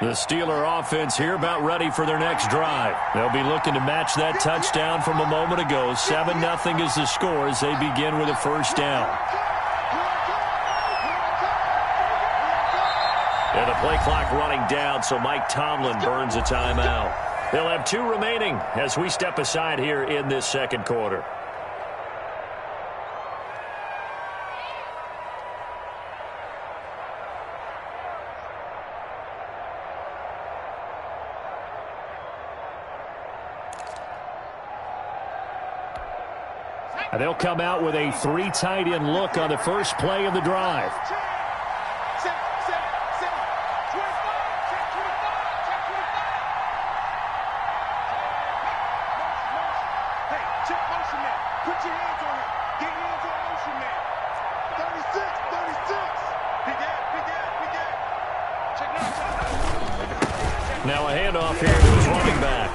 The Steeler offense here about ready for their next drive. They'll be looking to match that touchdown from a moment ago. 7-0 is the score as they begin with a first down. And the play clock running down, so Mike Tomlin burns a timeout. They'll have 2 remaining as we step aside here in this second quarter. And they'll come out with a 3 tight end look on the first play of the drive. Now a handoff here to his running back.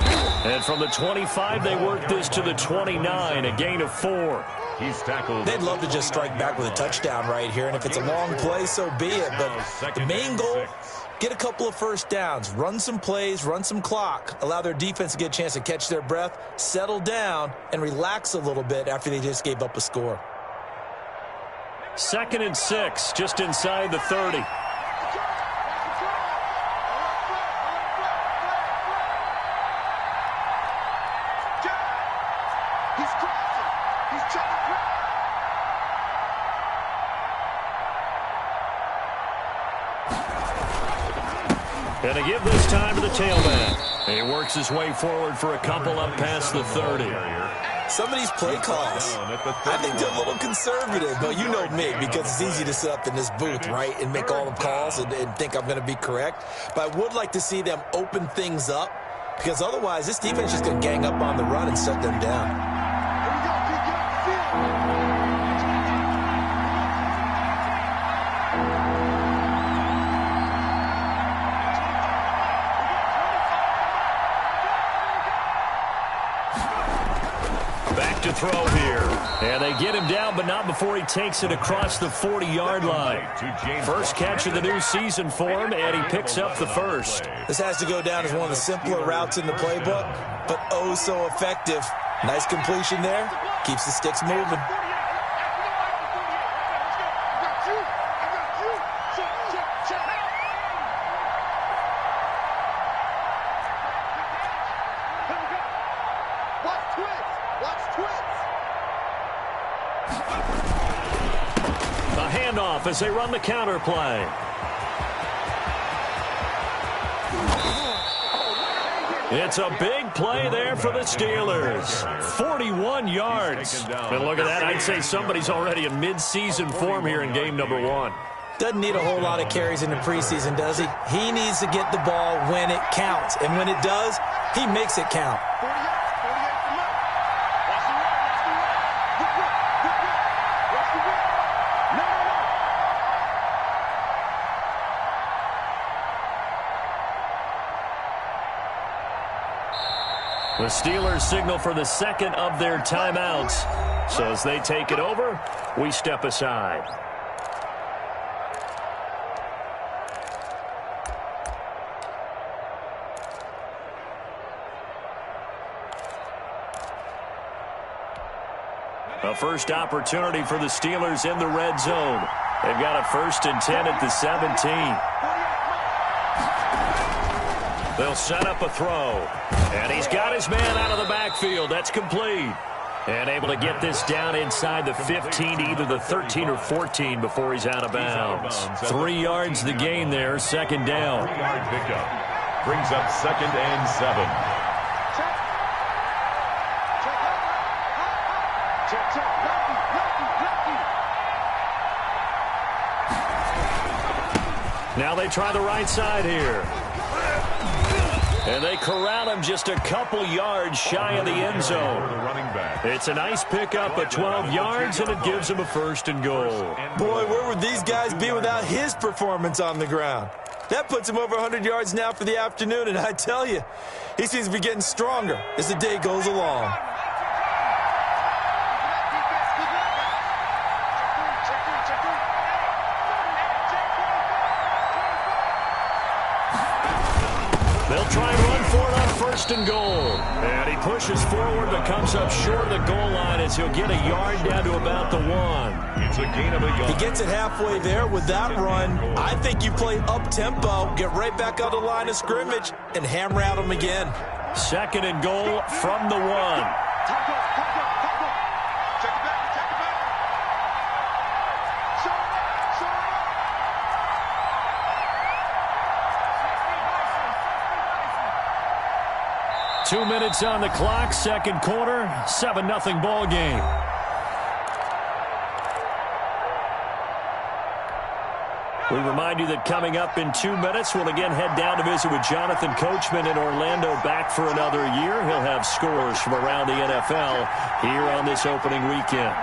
And from the 25, they work this to the 29, a gain of 4. He's tackled. They'd love to just strike back with a touchdown right here, and if it's a long play, so be it. But the main goal, get a couple of first downs, run some plays, run some clock, allow their defense to get a chance to catch their breath, settle down, and relax a little bit after they just gave up a score. 2nd and 6, just inside the 30. And a give this time to the tailback. He works his way forward for a couple up past the 30. Some of these play calls, I think they're a little conservative, but you know me, because it's easy to sit up in this booth, right, and make all the calls and think I'm going to be correct. But I would like to see them open things up, because otherwise this defense is just going to gang up on the run and shut them down. To throw here. And they get him down, but not before he takes it across the 40-yard line. First catch of the new season for him, and he picks up the first. This has to go down as one of the simpler routes in the playbook, but oh so effective. Nice completion there. Keeps the sticks moving. As they run the counter play. It's a big play there for the Steelers. 41 yards. And look at that. I'd say somebody's already in mid-season form here in game number 1. Doesn't need a whole lot of carries in the preseason, does he? He needs to get the ball when it counts. And when it does, he makes it count. The Steelers signal for the second of their timeouts. So as they take it over, we step aside. A first opportunity for the Steelers in the red zone. They've got a 1st and 10 at the 17. They'll set up a throw. And he's got his man out of the backfield. That's complete. And able to get this down inside the 15, either the 13 or 14 before he's out of bounds. 3 yards the gain there, second down. 3-yard pickup. Brings up 2nd and 7. Now they try the right side here. And they corral him just a couple yards shy of the end zone. It's a nice pickup at 12 yards, and it gives him a 1st and goal. Boy, where would these guys be without his performance on the ground? That puts him over 100 yards now for the afternoon, and I tell you, he seems to be getting stronger as the day goes along. try and run for it on 1st and goal. And he pushes forward but comes up short of the goal line as he'll get a yard down to about the 1. It's a gain of a yard. He gets it halfway there with that run. I think you play up-tempo, get right back on the line of scrimmage, and hammer at him again. 2nd and goal from the 1. 2 minutes on the clock, 2nd quarter, 7-0 ball game. We remind you that coming up in 2 minutes, we'll again head down to visit with Jonathan Coachman in Orlando, back for another year. He'll have scores from around the NFL here on this opening weekend.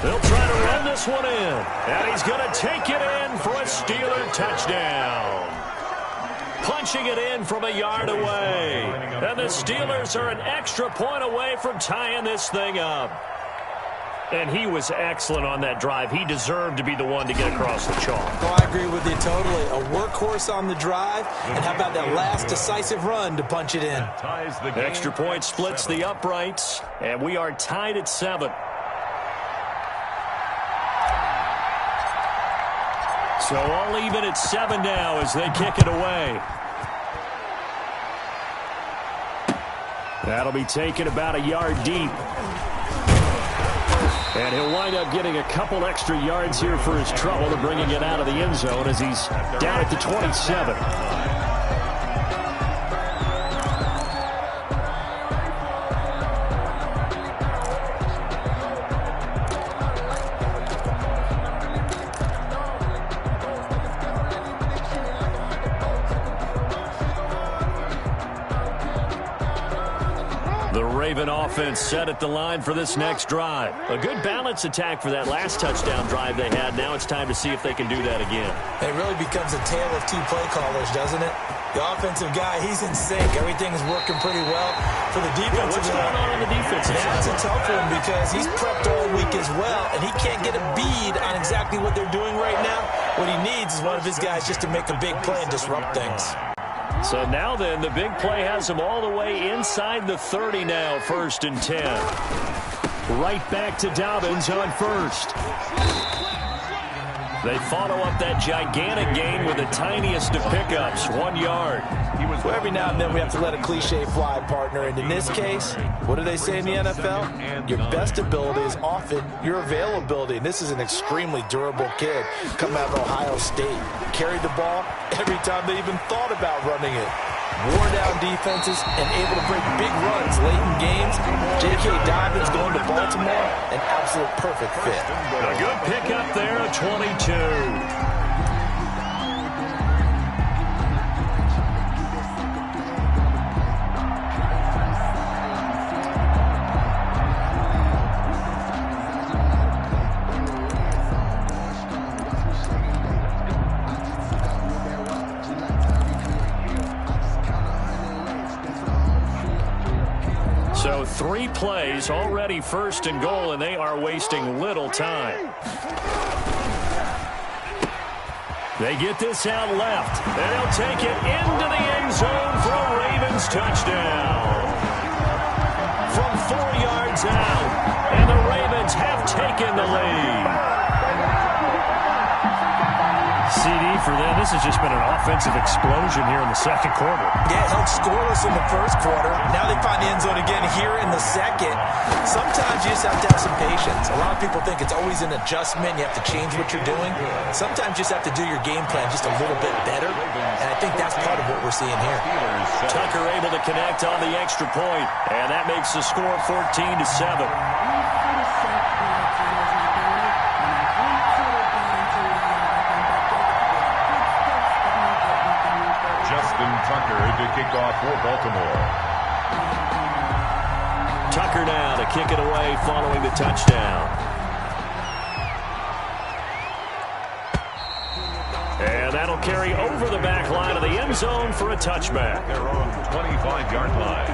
They'll try to run this one in, and he's going to take it in for a Steeler touchdown. Punching it in from a yard away. And the Steelers are an extra point away from tying this thing up. And he was excellent on that drive. He deserved to be the one to get across the chalk. Oh, I agree with you totally. A workhorse on the drive, and how about that last decisive run to punch it in? Extra point splits the uprights, and we are tied at 7. So all even at 7 now as they kick it away. That'll be taken about a yard deep. And he'll wind up getting a couple extra yards here for his trouble and bringing it out of the end zone as he's down at the 27. Offense set at the line for this next drive. A good balance attack for that last touchdown drive they had. Now it's time to see if they can do that again. It really becomes a tale of 2 play callers, doesn't it? The offensive guy, he's in sync. Everything's working pretty well. For the defensive what's going on the defensive side? That's a tough one because he's prepped all week as well, and he can't get a bead on exactly what they're doing right now. What he needs is one of his guys just to make a big play and disrupt things. So now then, the big play has him all the way inside the 30 now, 1st and 10. Right back to Dobbins on 1st. They follow up that gigantic gain with the tiniest of pickups, 1 yard. Well, every now and then we have to let a cliche fly, partner. And in this case, what do they say in the NFL? Your best ability is often your availability. And this is an extremely durable kid coming out of Ohio State. Carried the ball every time they even thought about running it. Wore down defenses and able to break big runs late in games. J.K. Dobbins going to Baltimore, an absolute perfect fit. A good pickup there, a 22. So 3 plays, already 1st and goal, and they are wasting little time. They get this out left, and they'll take it into the end zone for a Ravens touchdown. From 4 yards out, and the Ravens have taken the lead. CD for them. This has just been an offensive explosion here in the 2nd quarter. Yeah, held scoreless in the 1st quarter. Now they find the end zone again here in the 2nd. Sometimes you just have to have some patience. A lot of people think it's always an adjustment. You have to change what you're doing. Sometimes you just have to do your game plan just a little bit better. And I think that's part of what we're seeing here. Tucker able to connect on the extra point, and that makes the score 14-7. Tucker to kick off for Baltimore. Tucker now to kick it away following the touchdown. And that'll carry over the back line of the end zone for a touchback. Their own 25-yard line.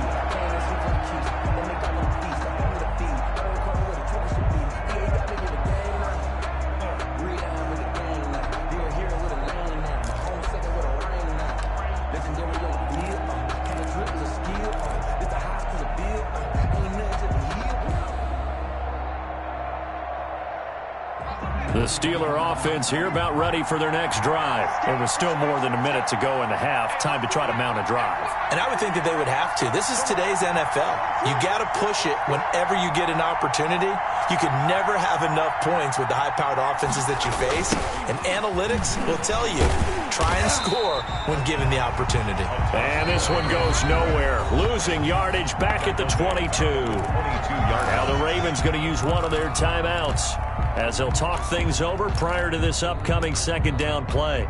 The Steeler offense here about ready for their next drive. It was still more than a minute to go in the half. Time to try to mount a drive. And I would think that they would have to. This is today's NFL. You got to push it whenever you get an opportunity. You could never have enough points with the high-powered offenses that you face. And analytics will tell you, try and score when given the opportunity. And this one goes nowhere. Losing yardage back at the 22. Now the Ravens going to use one of their timeouts as they'll talk things over prior to this upcoming second down play.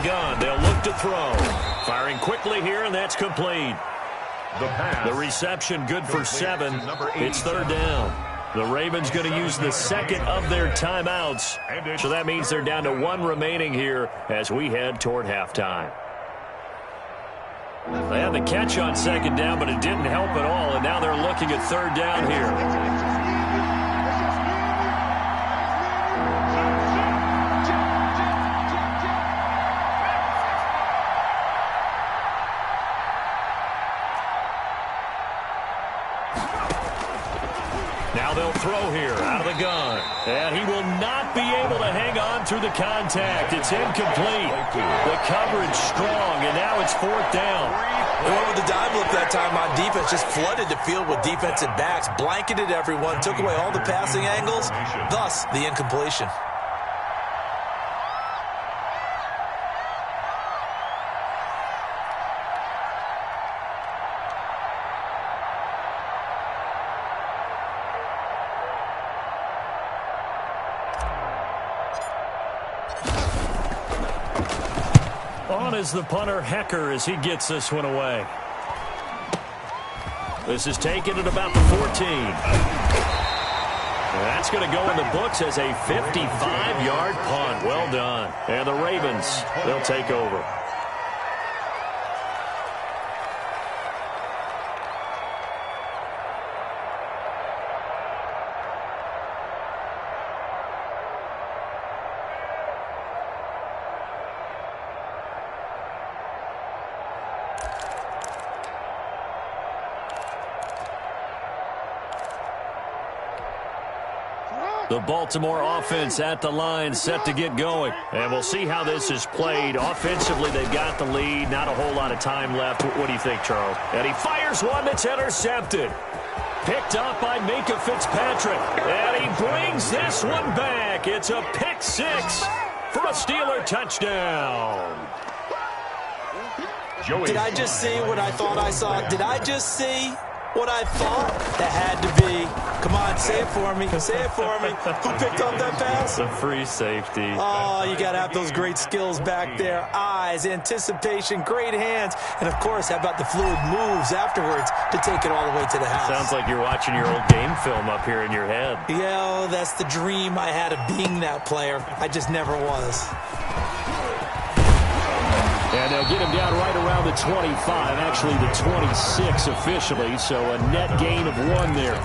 Gun. They'll look to throw. Firing quickly here, and that's complete. The reception good for 7. It's third down. The Ravens going to use the second of their timeouts. So that means they're down to 1 remaining here as we head toward halftime. They had the catch on second down, but it didn't help at all, and now they're looking at third down here. Now they'll throw here out of the gun. And he will not be able to hang on through the contact. It's incomplete. The coverage strong, and now it's fourth down. They went with the dive look that time on defense. Just flooded the field with defensive backs. Blanketed everyone. Took away all the passing angles. Thus, the incompletion. On is the punter, Hecker, as he gets this one away. This is taken at about the 14. That's going to go in the books as a 55-yard punt. Well done. And the Ravens, they'll take over. The Baltimore offense at the line, set to get going. And we'll see how this is played. Offensively, they've got the lead. Not a whole lot of time left. What do you think, Charles? And he fires one that's intercepted. Picked up by Minka Fitzpatrick. And he brings this one back. It's a pick 6 for a Steeler touchdown. Did I just see what I thought I saw? Did I just see what I thought? That had to be. Come on, say it for me. Say it for me. Who picked up that pass? The free safety. Oh, you got to have those great skills back there. Eyes, anticipation, great hands. And, of course, how about the fluid moves afterwards to take it all the way to the house? Sounds like you're watching your old game film up here in your head. Yeah, that's the dream I had of being that player. I just never was. And they'll get him down right around the 25, actually the 26 officially, so a net gain of 1 there.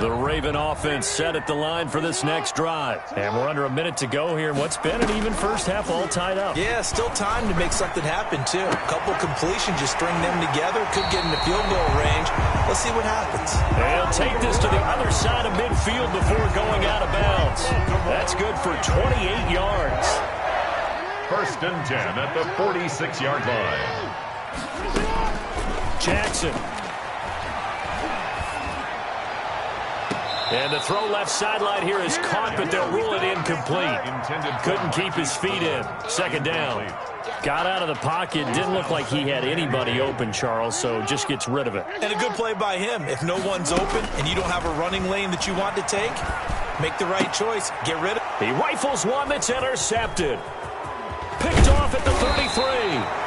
The Raven offense set at the line for this next drive. And we're under a minute to go here in what's been an even first half, all tied up. Yeah, still time to make something happen, too. A couple completions, just string them together. Could get in the field goal range. Let's see what happens. They'll take this to the other side of midfield before going out of bounds. That's good for 28 yards. First and 10 at the 46-yard line. Jackson. And the throw left sideline here is caught, but they'll rule it incomplete. Couldn't keep his feet in. Second down. Got out of the pocket. Didn't look like he had anybody open, Charles, so just gets rid of it. And a good play by him. If no one's open and you don't have a running lane that you want to take, make the right choice. Get rid of it. He rifles one that's intercepted. Picked off at the 33.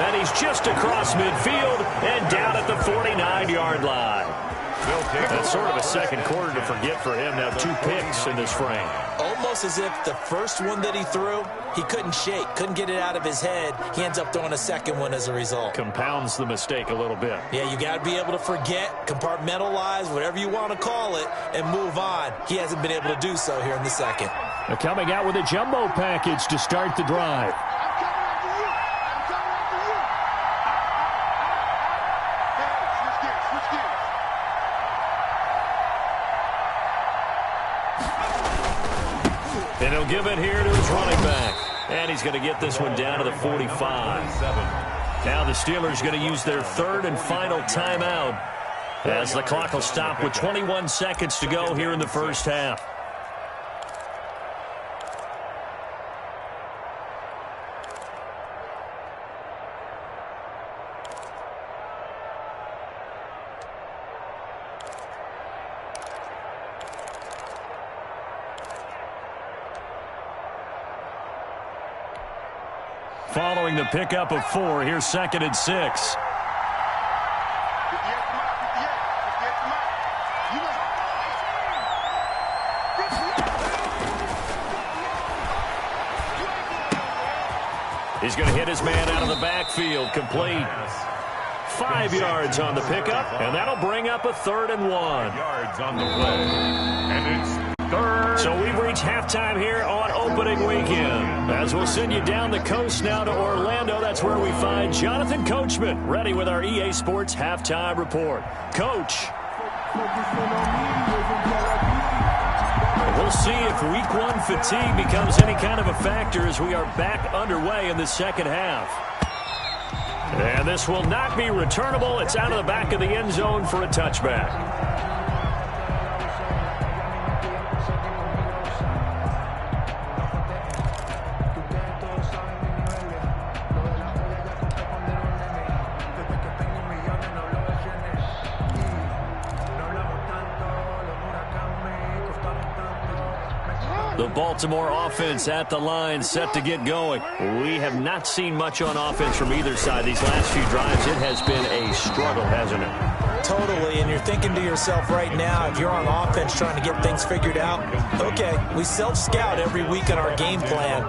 And he's just across midfield and down at the 49-yard line. That's sort of a second quarter to forget for him. Now 2 picks in this frame. Almost as if the first one that he threw, he couldn't shake, couldn't get it out of his head. He ends up throwing a second one as a result. Compounds the mistake a little bit. Yeah, you got to be able to forget, compartmentalize, whatever you want to call it, and move on. He hasn't been able to do so here in the second. They're coming out with a jumbo package to start the drive. And he'll give it here to his running back. And he's going to get this one down to the 45. Now the Steelers going to use their third and final timeout as the clock will stop with 21 seconds to go here in the first half. Following the pickup of 4, here's 2nd and 6. He's going to hit his man out of the backfield, complete. 5 yards on the pickup, and that'll bring up a 3rd and 1. Yards on the play, and it's 3rd. So we've reached halftime here on opening weekend. As we'll send you down the coast now to Orlando, that's where we find Jonathan Coachman, ready with our EA Sports halftime report. Coach. We'll see if week 1 fatigue becomes any kind of a factor as we are back underway in the second half. And this will not be returnable. It's out of the back of the end zone for a touchback. The Baltimore offense at the line, set to get going. We have not seen much on offense from either side these last few drives. It has been a struggle, hasn't it? Totally, and you're thinking to yourself right now, if you're on offense trying to get things figured out, okay, we self-scout every week on our game plan.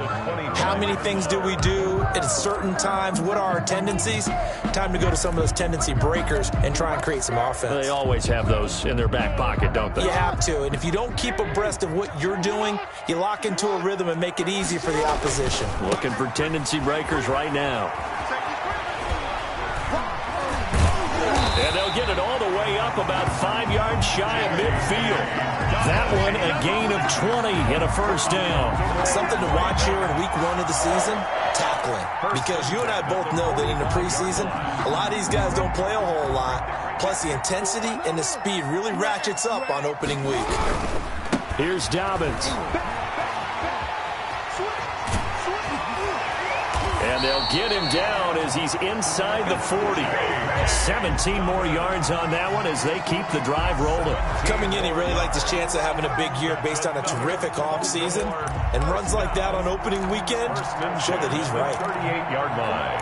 How many things do we do at certain times? What are our tendencies? Time to go to some of those tendency breakers and try and create some offense. They always have those in their back pocket, don't they? You have to, and if you don't keep abreast of what you're doing, you lock into a rhythm and make it easy for the opposition. Looking for tendency breakers right now. And they'll get it all the way up about 5 yards shy of midfield. That one a gain of 20 and a first down. Something to watch here in week 1 of the season, tackling. Because you and I both know that in the preseason, a lot of these guys don't play a whole lot. Plus the intensity and the speed really ratchets up on opening week. Here's Dobbins. And they'll get him down as he's inside the 40. 17 more yards on that one as they keep the drive rolling. Coming in, he really liked his chance of having a big year based on a terrific offseason. And runs like that on opening weekend show that he's right. 38-yard line.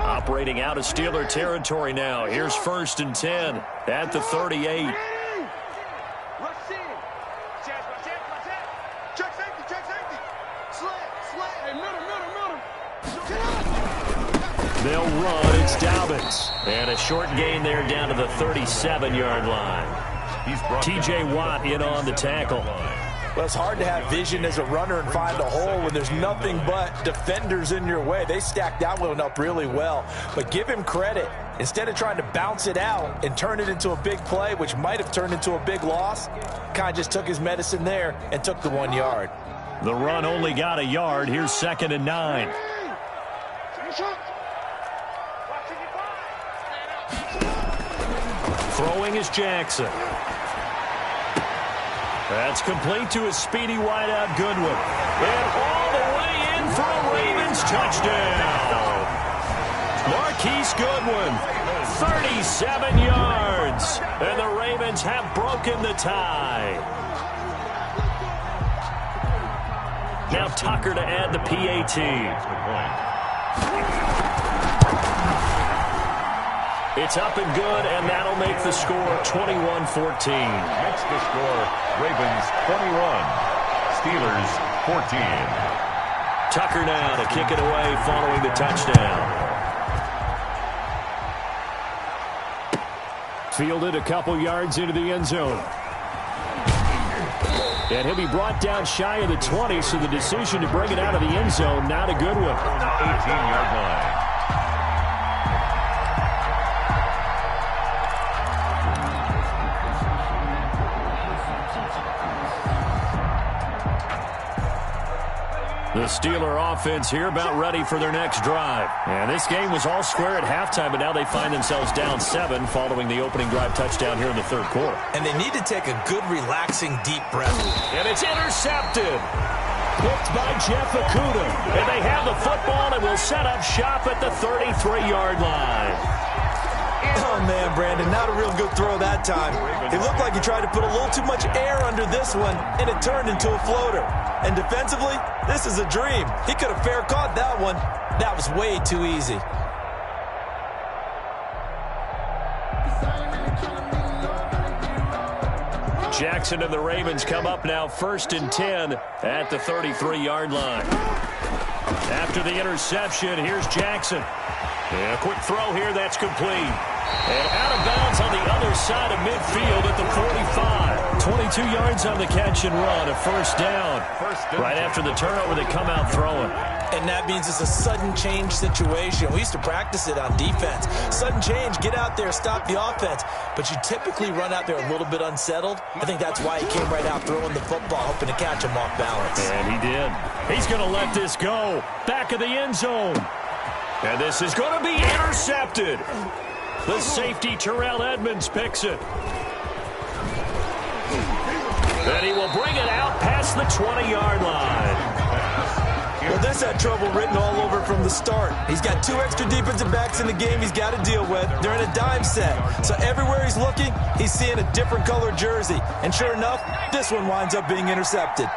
Operating out of Steeler territory now. Here's 1st and 10 at the 38. They'll run. It's Dobbins. And a short gain there down to the 37-yard line. T.J. Watt in on the tackle. Well, it's hard to have vision as a runner and find a hole when there's nothing but defenders in your way. They stacked that one up really well. But give him credit. Instead of trying to bounce it out and turn it into a big play, which might have turned into a big loss, kind of just took his medicine there and took the 1 yard. The run only got a yard. Here's 2nd and 9. Throwing is Jackson. That's complete to his speedy wideout, Goodwin. And all the way in for a Ravens touchdown. Marquise Goodwin, 37 yards. And the Ravens have broken the tie. Now Tucker to add the PAT. It's up and good, and that'll make the score 21-14. Makes the score Ravens 21, Steelers 14. Tucker now to kick it away following the touchdown. Fielded a couple yards into the end zone. And he'll be brought down shy of the 20, so the decision to bring it out of the end zone, not a good one. 18-yard line. The Steeler offense here about ready for their next drive. And this game was all square at halftime, but now they find themselves down 7 following the opening drive touchdown here in the third quarter. And they need to take a good, relaxing, deep breath. And it's intercepted. Picked by Jeff Okuda. And they have the football and will set up shop at the 33-yard line. Oh, man, Brandon, not a real good throw that time. It looked like he tried to put a little too much air under this one, and it turned into a floater. And defensively, this is a dream. He could have fair caught that one. That was way too easy. Jackson and the Ravens come up now 1st and 10 at the 33-yard line. After the interception, here's Jackson. And a quick throw here, that's complete. And out of bounds on the other side of midfield at the 45. 22 yards on the catch and run, a first down. Right after the turnover, they come out throwing. And that means it's a sudden change situation. We used to practice it on defense. Sudden change, get out there, stop the offense. But you typically run out there a little bit unsettled. I think that's why he came right out throwing the football, hoping to catch him off balance. And he did. He's going to let this go. Back of the end zone. And this is going to be intercepted. The safety, Terrell Edmonds, picks it. And he will bring it out past the 20-yard line. Well, this had trouble written all over from the start. He's got 2 extra defensive backs in the game he's got to deal with. They're in a dime set. So everywhere he's looking, he's seeing a different color jersey. And sure enough, this one winds up being intercepted.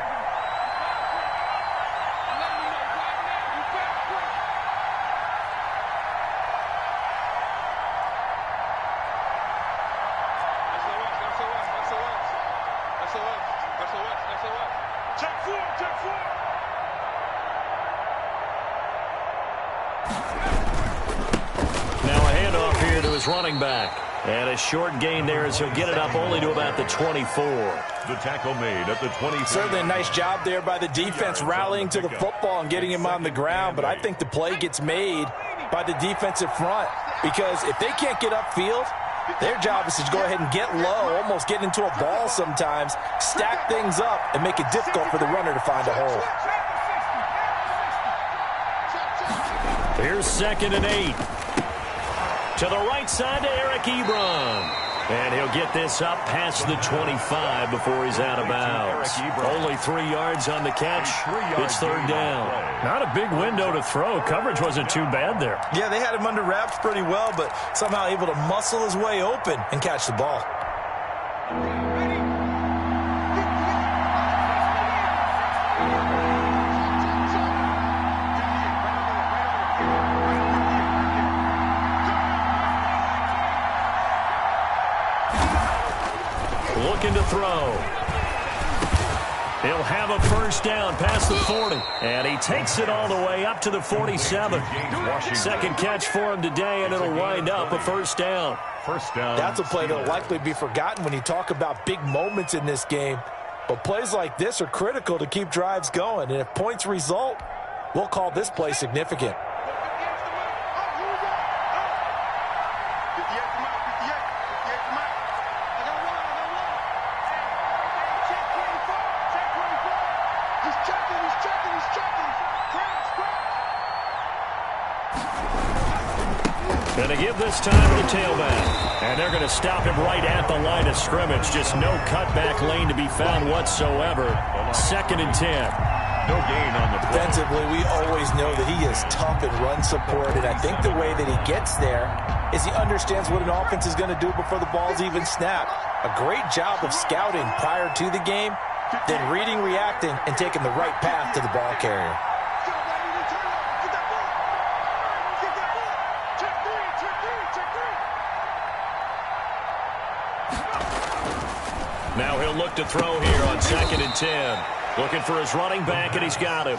Running back. And a short gain there as he'll get it up only to about the 24. The tackle made at the 20. Certainly a nice job there by the defense rallying to the football and getting him on the ground, but I think the play gets made by the defensive front because if they can't get upfield, their job is to go ahead and get low, almost get into a ball sometimes, stack things up, and make it difficult for the runner to find a hole. Here's 2nd and 8. To the right side to Eric Ebron. And he'll get this up past the 25 before he's out of bounds. Only 3 yards on the catch. It's 3rd down. Not a big window to throw. Coverage wasn't too bad there. Yeah, they had him under wraps pretty well, but somehow able to muscle his way open and catch the ball. Looking to throw. He'll have a first down past the 40. And he takes it all the way up to the 47. Second catch for him today, and it'll wind up a first down. First down. That's a play that'll likely be forgotten when you talk about big moments in this game. But plays like this are critical to keep drives going. And if points result, we'll call this play significant. Going to give this time to the tailback. And they're going to stop him right at the line of scrimmage. Just no cutback lane to be found whatsoever. 2nd and 10. No gain on the play. Defensively, we always know that he is tough in run support, and I think the way that he gets there is he understands what an offense is going to do before the ball's even snapped. A great job of scouting prior to the game, then reading, reacting, and taking the right path to the ball carrier. Now he'll look to throw here on 2nd and 10. Looking for his running back, and he's got him.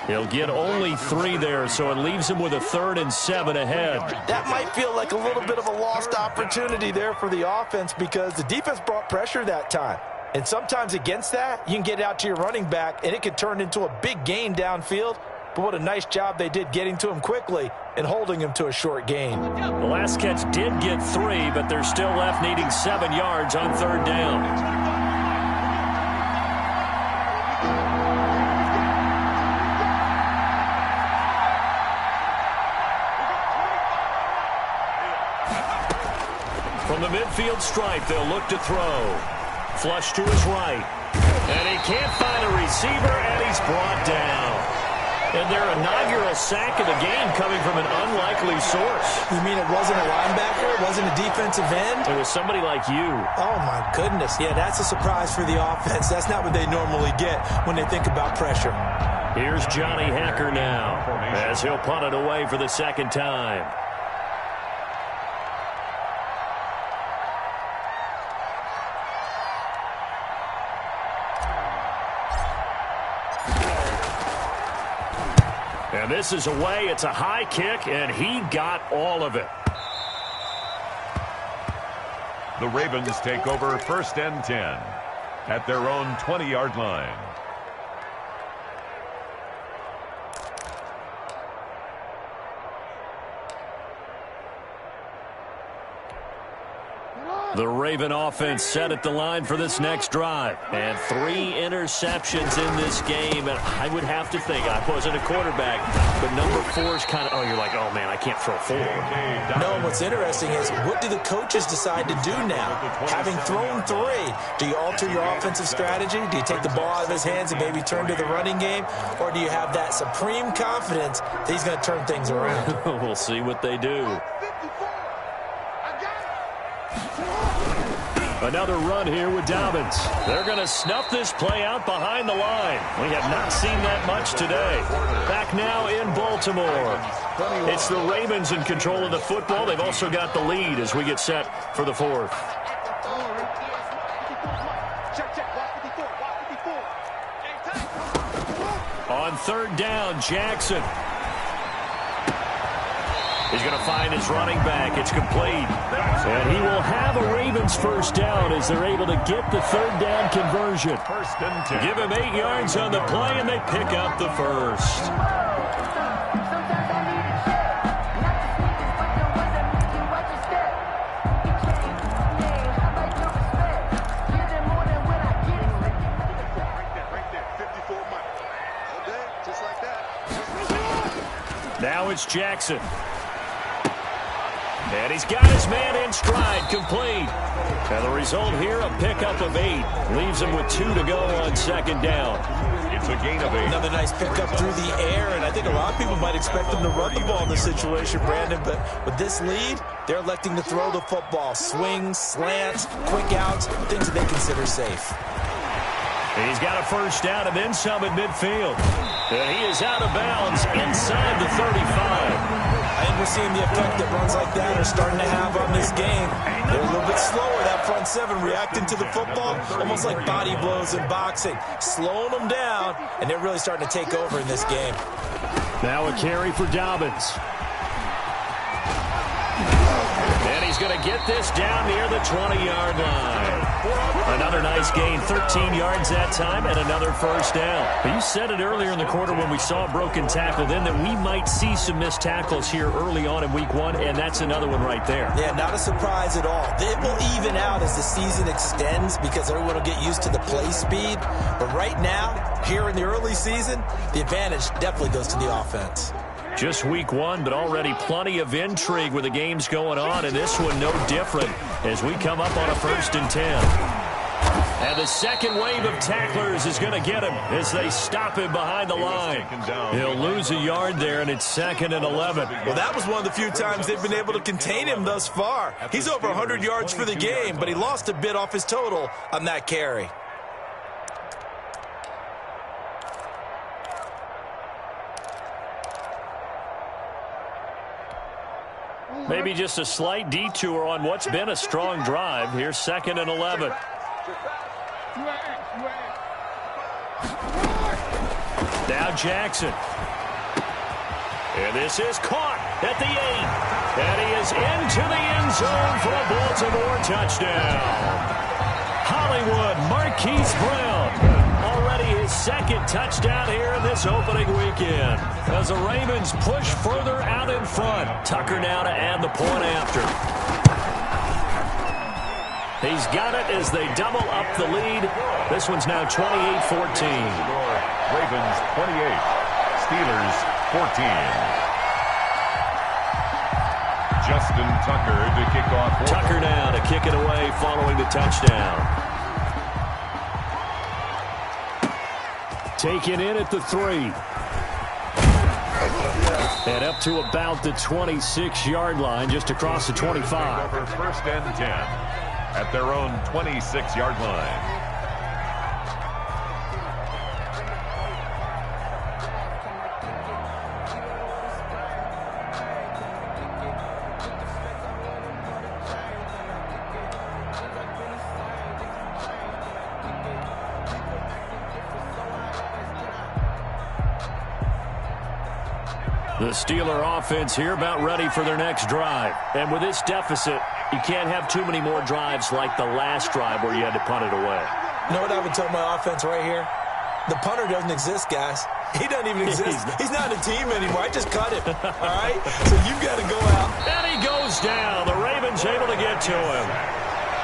He'll get only 3 there, so it leaves him with a 3rd and 7 ahead. That might feel like a little bit of a lost opportunity there for the offense because the defense brought pressure that time. And sometimes against that, you can get out to your running back, and it could turn into a big gain downfield. But what a nice job they did getting to him quickly and holding him to a short gain. The last catch did get 3, but they're still left needing 7 yards on 3rd down. From the midfield stripe, they'll look to throw. Flush to his right. And he can't find a receiver, and he's brought down. And their inaugural sack of the game coming from an unlikely source. You mean it wasn't a linebacker? It wasn't a defensive end? It was somebody like you. Oh, my goodness. Yeah, that's a surprise for the offense. That's not what they normally get when they think about pressure. Here's Johnny Hacker now as he'll punt it away for the 2nd time. And this is away. It's a high kick, and he got all of it. The Ravens take over 1st and 10 at their own 20-yard line. The Raven offense set at the line for this next drive. And 3 interceptions in this game. And I would have to think, I wasn't a quarterback, but number 4 is kind of, you're like, oh, man, I can't throw 4. No, what's interesting is what do the coaches decide to do now? Having thrown 3, do you alter your offensive strategy? Do you take the ball out of his hands and maybe turn to the running game? Or do you have that supreme confidence that he's going to turn things around? We'll see what they do. Another run here with Dobbins. They're going to snuff this play out behind the line. We have not seen that much today. Back now in Baltimore. It's the Ravens in control of the football. They've also got the lead as we get set for the 4th. On 3rd down, Jackson. He's going to find his running back. It's complete. And he will have a Ravens 1st down as they're able to get the 3rd down conversion. 1st and 10. Give him 8 yards on the play, and they pick up the 1st. Now it's Jackson. And he's got his man in stride, complete. And the result here, a pickup of 8. Leaves him with 2 to go on 2nd down. It's a gain of 8. Another nice pickup through the air, and I think a lot of people might expect them to run the ball in this situation, Brandon. But with this lead, they're electing to throw the football. Swings, slants, quick outs, things that they consider safe. He's got a 1st down and then some at midfield. And he is out of bounds inside the 35. I think we're seeing the effect that runs like that are starting to have on this game. They're a little bit slower, that front 7, reacting to the football, almost like body blows in boxing, slowing them down, and they're really starting to take over in this game. Now a carry for Dobbins. And he's going to get this down near the 20-yard line. Another nice gain, 13 yards that time, and another 1st down. You said it earlier in the quarter when we saw a broken tackle then that we might see some missed tackles here early on in week 1, and that's another one right there. Yeah, not a surprise at all. It will even out as the season extends because everyone will get used to the play speed. But right now, here in the early season, the advantage definitely goes to the offense. Just week 1, but already plenty of intrigue with the games going on, and this one no different as we come up on a 1st and 10. And the second wave of tacklers is going to get him as they stop him behind the line. He'll lose a yard there, and it's 2nd and 11. Well, that was one of the few times they've been able to contain him thus far. He's over 100 yards for the game, but he lost a bit off his total on that carry. Maybe just a slight detour on what's been a strong drive. Here's 2nd and 11. Now Jackson. And this is caught at the 8. And he is into the end zone for a Baltimore touchdown. Hollywood Marquise Brown. Already his 2nd touchdown here in this opening weekend. As the Ravens push further out in front. Tucker now to add the point after. He's got it as they double up the lead. This one's now 28-14. Ravens 28, Steelers 14. Justin Tucker to kick off. Tucker now to kick it away following the touchdown. Taken in at the 3. And up to about the 26-yard line, just across the 25. Over 1st and 10 at their own 26-yard line. The Steeler offense here about ready for their next drive. And with this deficit, you can't have too many more drives like the last drive where you had to punt it away. You know what I would tell my offense right here? The punter doesn't exist, guys. He doesn't even exist. He's not a team anymore. I just cut him. All right? So you've got to go out. And he goes down. The Ravens able to get to him.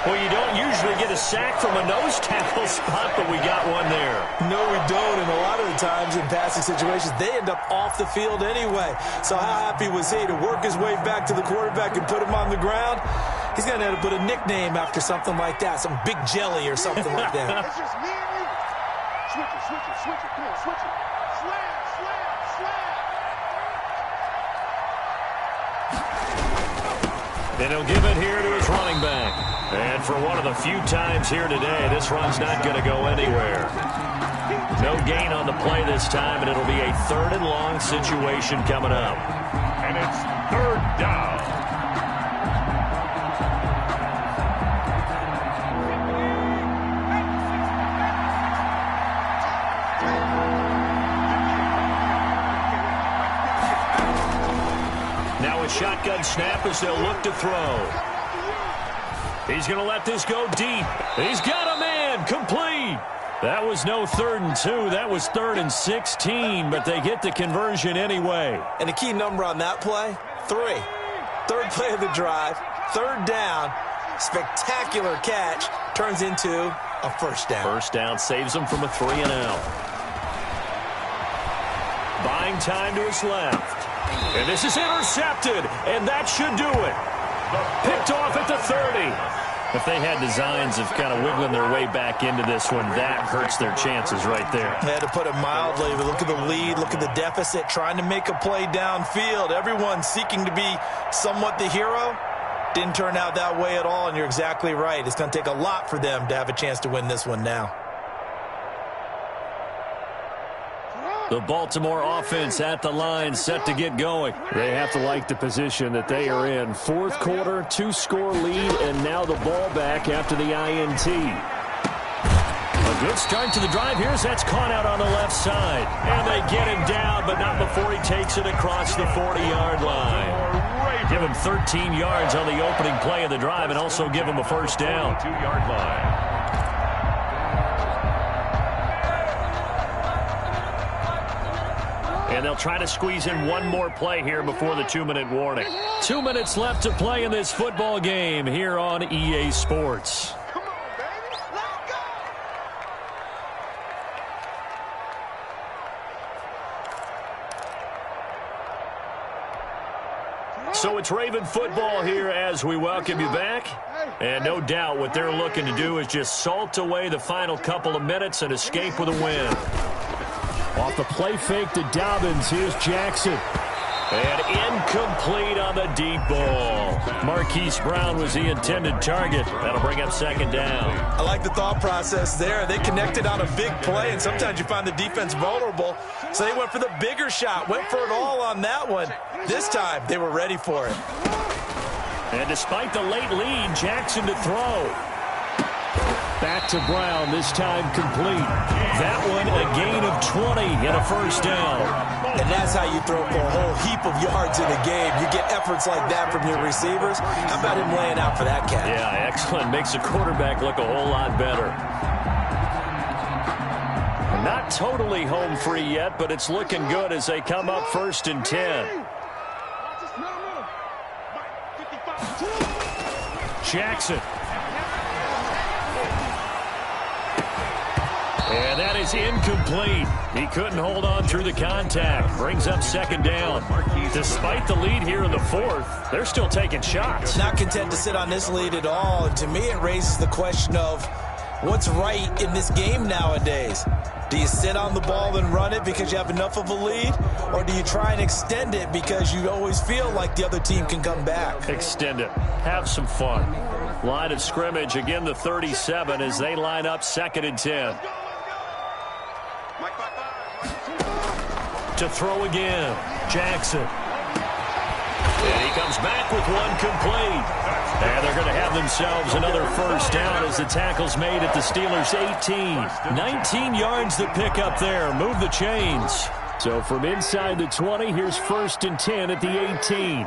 Well, you don't usually get a sack from a nose tackle spot, but we got one there. No, we don't. And a lot of the times in passing situations, they end up off the field anyway. So how happy was he to work his way back to the quarterback and put him on the ground? He's going to have to put a nickname after something like that, some Big Jelly or something like that. It's just me and you. Switch it, switch it, switch it. Come on, switch it. Slam, slam, slam. And he'll give it here to his running back. And for one of the few times here today, this run's not going to go anywhere. No gain on the play this time, and it'll be a 3rd and long situation coming up. And it's 3rd down. Now a shotgun snap as they'll look to throw. He's going to let this go deep. He's got a man. Complete. That was no 3rd and 2. That was 3rd and 16, but they get the conversion anyway. And the key number on that play, 3. 3rd play of the drive, 3rd down, spectacular catch, turns into a 1st down. 1st down saves them from a 3 and out. Buying time to his left. And this is intercepted, and that should do it. Picked off at the 30. If they had designs of kind of wiggling their way back into this one, that hurts their chances right there. They had to put it mildly, but look at the lead, look at the deficit, trying to make a play downfield. Everyone seeking to be somewhat the hero. Didn't turn out that way at all, and you're exactly right. It's going to take a lot for them to have a chance to win this one now. The Baltimore offense at the line, set to get going. They have to like the position that they are in. 4th quarter, 2-score lead, and now the ball back after the INT. A good start to the drive here as that's caught out on the left side. And they get him down, but not before he takes it across the 40-yard line. Give him 13 yards on the opening play of the drive and also give him a 1st down. 2-yard line. And they'll try to squeeze in one more play here before the 2-minute warning. 2 minutes left to play in this football game here on EA Sports. Come on, baby. Let's go. So it's Raven football here as we welcome you back. And no doubt what they're looking to do is just salt away the final couple of minutes and escape with a win. Off the play fake to Dobbins, here's Jackson. And incomplete on the deep ball. Marquise Brown was the intended target. That'll bring up second down. I like the thought process there. They connected on a big play, and sometimes you find the defense vulnerable. So they went for the bigger shot, went for it all on that one. This time, they were ready for it. And despite the late lead, Jackson to throw. Back to Brown, this time complete. That one a gain of 20 and a first down. And that's how you throw for a whole heap of yards in a game. You get efforts like that from your receivers. How about him laying out for that catch? Yeah, excellent. Makes the quarterback look a whole lot better. Not totally home free yet, but it's looking good as they come up 1st and 10. Jackson. And that is incomplete. He couldn't hold on through the contact. Brings up second down. Despite the lead here in the 4th, they're still taking shots. Not content to sit on this lead at all. And to me, it raises the question of what's right in this game nowadays. Do you sit on the ball and run it because you have enough of a lead? Or do you try and extend it because you always feel like the other team can come back? Extend it. Have some fun. Line of scrimmage, again the 37 as they line up 2nd and 10. To throw again, Jackson. And he comes back with one complete. And they're going to have themselves another first down as the tackle's made at the Steelers' 18. 19 yards to pick up there. Move the chains. So from inside the 20, here's 1st and 10 at the 18.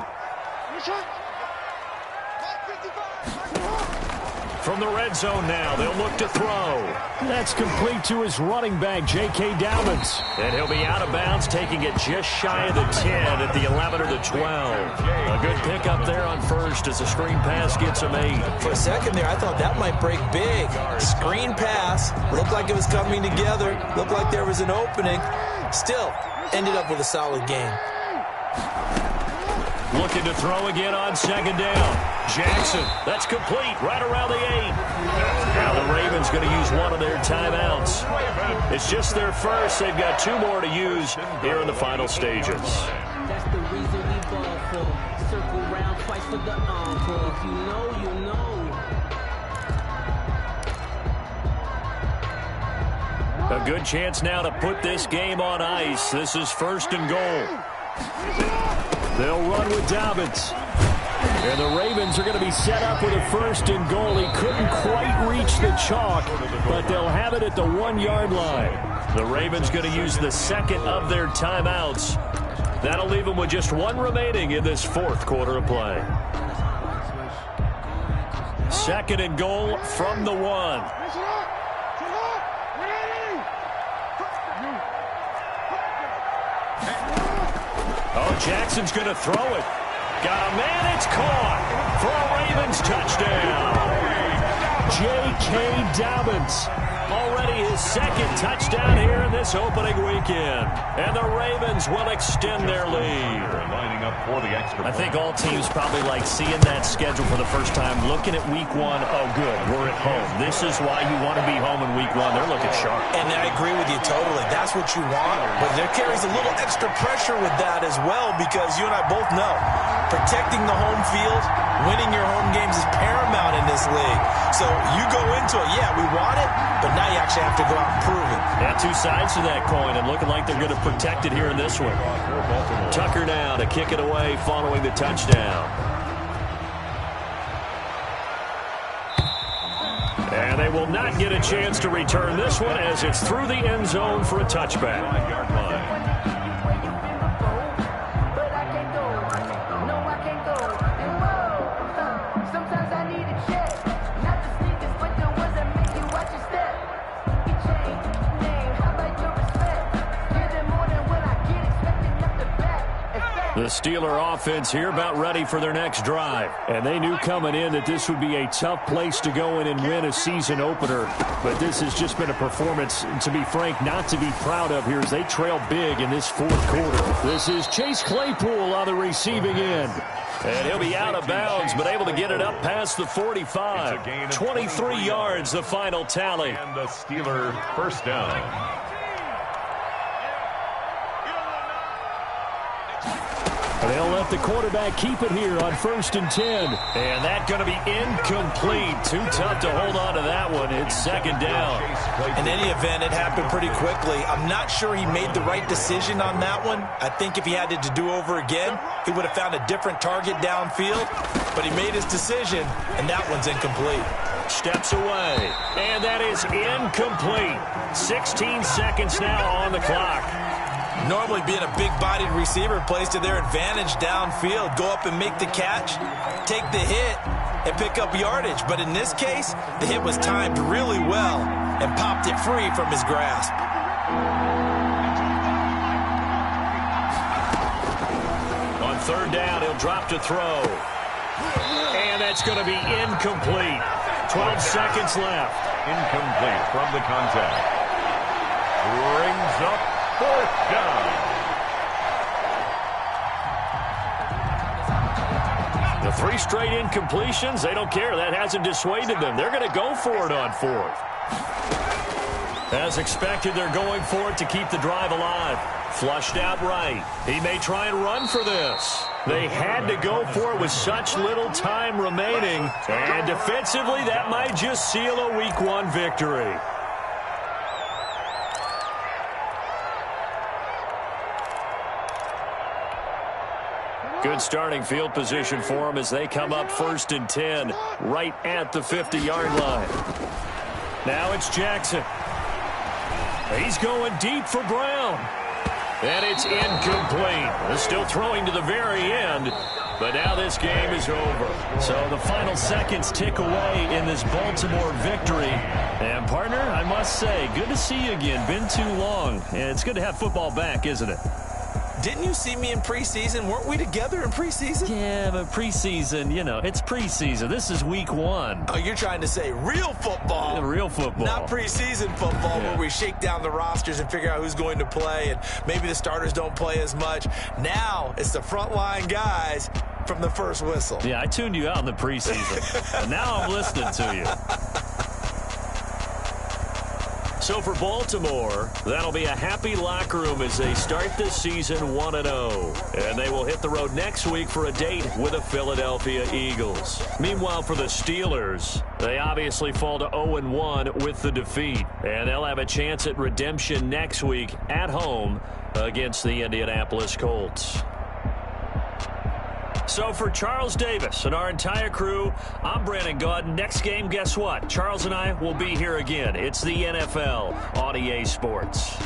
From the red zone now, they'll look to throw. That's complete to his running back, J.K. Dobbins. And he'll be out of bounds, taking it just shy of the 10 at the 11 or the 12. A good pickup there on first as the screen pass gets him 8. For a second there, I thought that might break big. Screen pass, looked like it was coming together, looked like there was an opening. Still, ended up with a solid game. Looking to throw again on second down. Jackson, that's complete, right around the 8. Now the Ravens going to use one of their timeouts. It's just their first. They've got 2 more to use here in the final stages. That's the reason we ball for. Circle round twice for the encore. If you know, you know. A good chance now to put this game on ice. This is 1st and goal. They'll run with Dobbins. And the Ravens are going to be set up with a 1st and goal. He couldn't quite reach the chalk, but they'll have it at the 1-yard line. The Ravens going to use the 2nd of their timeouts. That'll leave them with just 1 remaining in this 4th quarter of play. 2nd and goal from the 1. Oh, Jackson's going to throw it. Got a man, it's caught for a Ravens touchdown. J.K. Dobbins, already his 2nd touchdown here in this opening weekend. And the Ravens will extend their lead. Lining up for the extra I think all teams probably like seeing that schedule for the first time, looking at week 1. Oh, good, we're at home. This is why you want to be home in week 1. They're looking sharp. And I agree with you totally. That's what you want. But there carries a little extra pressure with that as well because you and I both know protecting the home field, winning your home games is paramount in this league. So you go into it, yeah, we want it, but now you actually have to go out and prove it. Yeah, 2 sides to that coin, and looking like they're going to protect it here in this one. Tucker now to kick it away following the touchdown. And they will not get a chance to return this one as it's through the end zone for a touchback. The Steeler offense here about ready for their next drive. And they knew coming in that this would be a tough place to go in and win a season opener. But this has just been a performance, to be frank, not to be proud of here as they trail big in this fourth quarter. This is Chase Claypool on the receiving end. And he'll be out of bounds, but able to get it up past the 45. 23 yards, the final tally. And the Steeler first down. They'll let the quarterback keep it here on 1st and 10. And that's going to be incomplete. Too tough to hold on to that one. It's 2nd down. In any event, it happened pretty quickly. I'm not sure he made the right decision on that one. I think if he had to do over again, he would have found a different target downfield. But he made his decision, and that one's incomplete. Steps away. And that is incomplete. 16 seconds now on the clock. Normally being a big-bodied receiver plays to their advantage downfield. Go up and make the catch, take the hit, and pick up yardage. But in this case, the hit was timed really well and popped it free from his grasp. On 3rd down, he'll drop to throw. And that's going to be incomplete. 12 seconds left. Incomplete from the contact. Brings up 4th down. The 3 straight incompletions, they don't care. That hasn't dissuaded them. They're going to go for it on 4th. As expected, they're going for it to keep the drive alive. Flushed out right. He may try and run for this. They had to go for it with such little time remaining. And defensively, that might just seal a Week 1 victory. Good starting field position for them as they come up 1st and 10, right at the 50-yard line. Now it's Jackson. He's going deep for Brown. And it's incomplete. They're still throwing to the very end, but now this game is over. So the final seconds tick away in this Baltimore victory. And, partner, I must say, good to see you again. Been too long. And it's good to have football back, isn't it? Didn't you see me in preseason? Weren't we together in preseason? Yeah, but preseason, you know, it's preseason. This is Week 1. Oh, you're trying to say real football. Yeah, real football. Not preseason football where we shake down the rosters and figure out who's going to play, and maybe the starters don't play as much. Now it's the frontline guys from the first whistle. Yeah, I tuned you out in the preseason. And now I'm listening to you. So for Baltimore, that'll be a happy locker room as they start this season 1-0. And they will hit the road next week for a date with the Philadelphia Eagles. Meanwhile, for the Steelers, they obviously fall to 0-1 with the defeat. And they'll have a chance at redemption next week at home against the Indianapolis Colts. So for Charles Davis and our entire crew, I'm Brandon Gaudin. Next game, guess what? Charles and I will be here again. It's the NFL on EA Sports.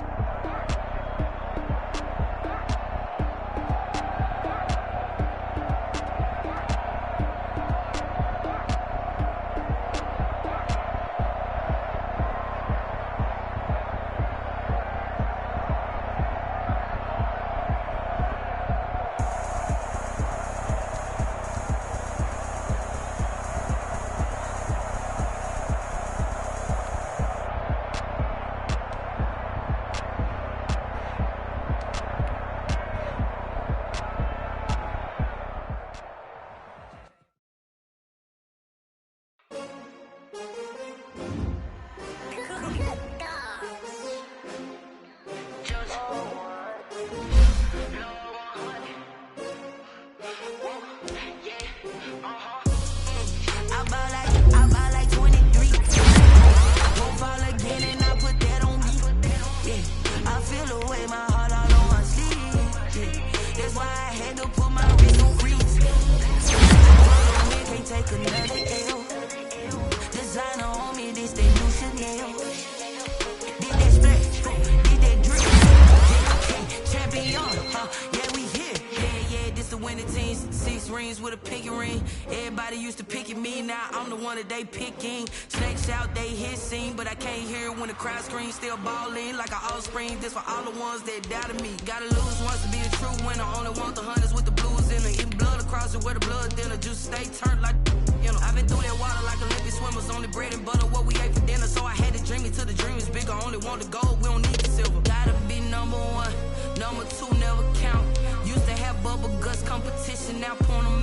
With a pinky ring, everybody used to pick at me. me, now I'm the one that they picking. Snakes out, they hissing, but I can't hear when the crowd screams. Still balling like an offspring. This for all the ones that doubted me. Gotta lose once to be a true winner. Only want the hunters with the blues in it. Eating blood across it where the blood dinner. Just stay turned like, you know. I've been through that water like Olympic swimmers. Only bread and butter, what we ate for dinner. So I had to dream it till the dream is bigger. Only want the gold, we don't need the silver. Gotta be number one, number two never count. Used to have bubble guts competition, now pouring them